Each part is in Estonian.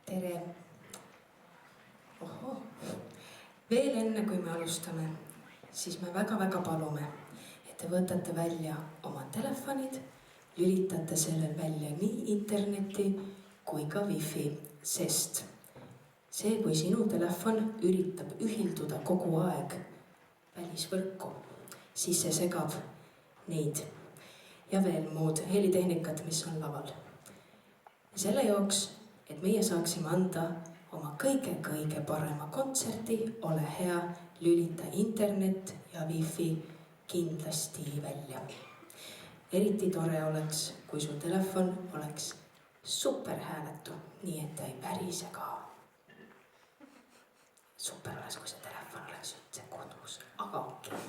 tere! Oho. Veel enne, kui me alustame, siis me väga palume, et te võtate välja oma telefonid, lülitate sellel välja nii interneti kui ka wifi, sest see, kui sinu telefon üritab ühilduda kogu aeg välisvõrku, siis see segab neid ja veel muud helitehnikat, mis on laval. Selle jaoks, et meie saaksime anda oma kõige parema kontserti, ole hea, lülita internet ja wifi kindlasti välja. Eriti tore oleks, kui su telefon oleks super hääletu, nii et ta ei pärise ka. Super oleks, kui see telefon oleks üldse kodus, aga okei.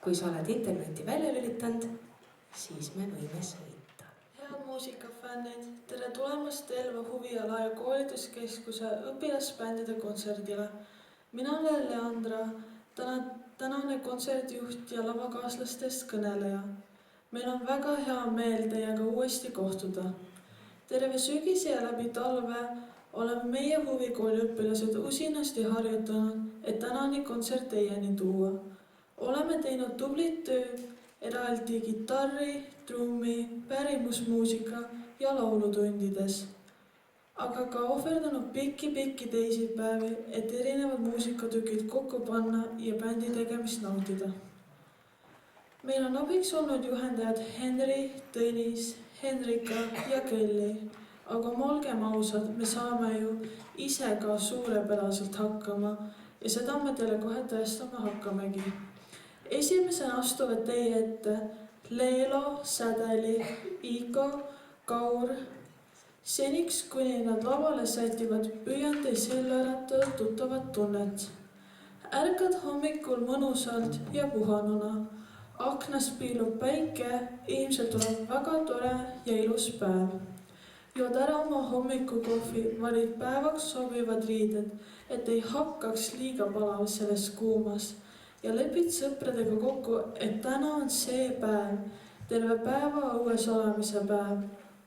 Kui sa oled interneti välja lülitanud, siis me võime sõita. Head muusikafännid, tere tulemast Elva huviala ja koolituskeskuse õpilasbändide kontserdile. Mina olen Leandra, tänane kontserdijuht ja lavakaaslastest kõneleja. Meil on väga hea meel teiega uuesti kohtuda. Terve sügise ja läbi talve oleme meie huvikooli õpilased usinasti harjutanud, et tänani kontsert teieni tuua. Oleme teinud tublit tööd, eraldi kitarri, trummi, pärimusmuusika ja laulutundides. Aga ka ohverdanud pikki teisipäevi, et erinevad muusikatükid kokku panna ja bändi tegemist nautida. Meil on abiks olnud juhendajad Henri, Tõnis, Henrika ja Kelly. Aga olgem ausad, me saame ju ise ka suurepäraselt hakkama ja seda me teile kohe tõestama hakkamegi. Esimesena astuvad teie ette Leelo, Sädeli, Iko, Kaur. Seniks, kuni nad lavale sätivad, püüan teil selle äratada tuttavat tunnet. Ärkad hommikul mõnusalt ja puhanuna. Aknas piilub päike, ilmselt tuleb väga tore ja ilus päev. Jood ära oma hommikukohvi, valid päevaks sobivad riided, et ei hakkaks liiga palav selles kuumas. Ja lepid sõpradega kokku, et täna on see päev, terve päeva õues olemise päev,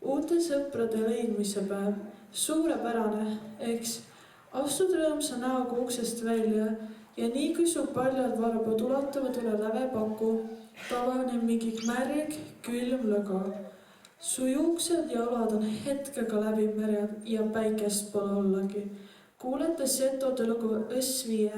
uute sõprade leidmise päev, suurepärane, eks. Astud rõõmsa näoga uksest välja ja nii kui su paljad varbad ulatuvad üle lävepaku, tavaneb mingi märg, külm lõga. Su juuksed ja olad on hetkega läbi märjad ja päikest pole ollagi. Kuulete setode lugu Õsvie.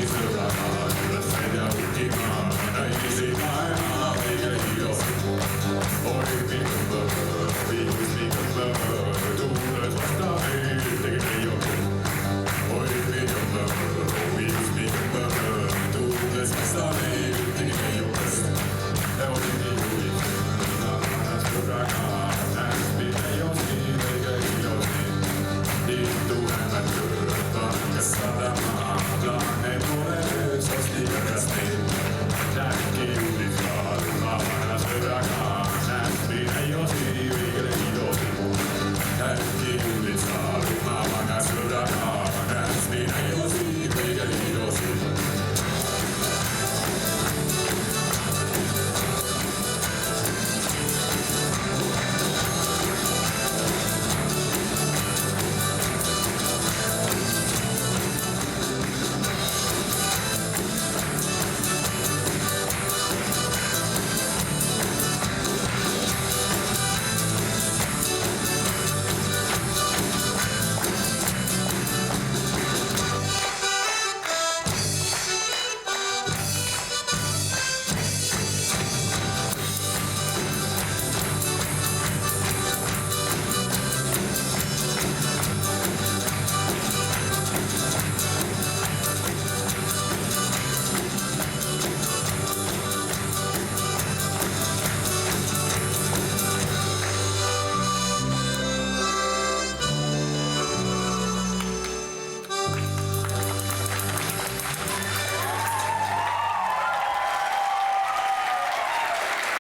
Süda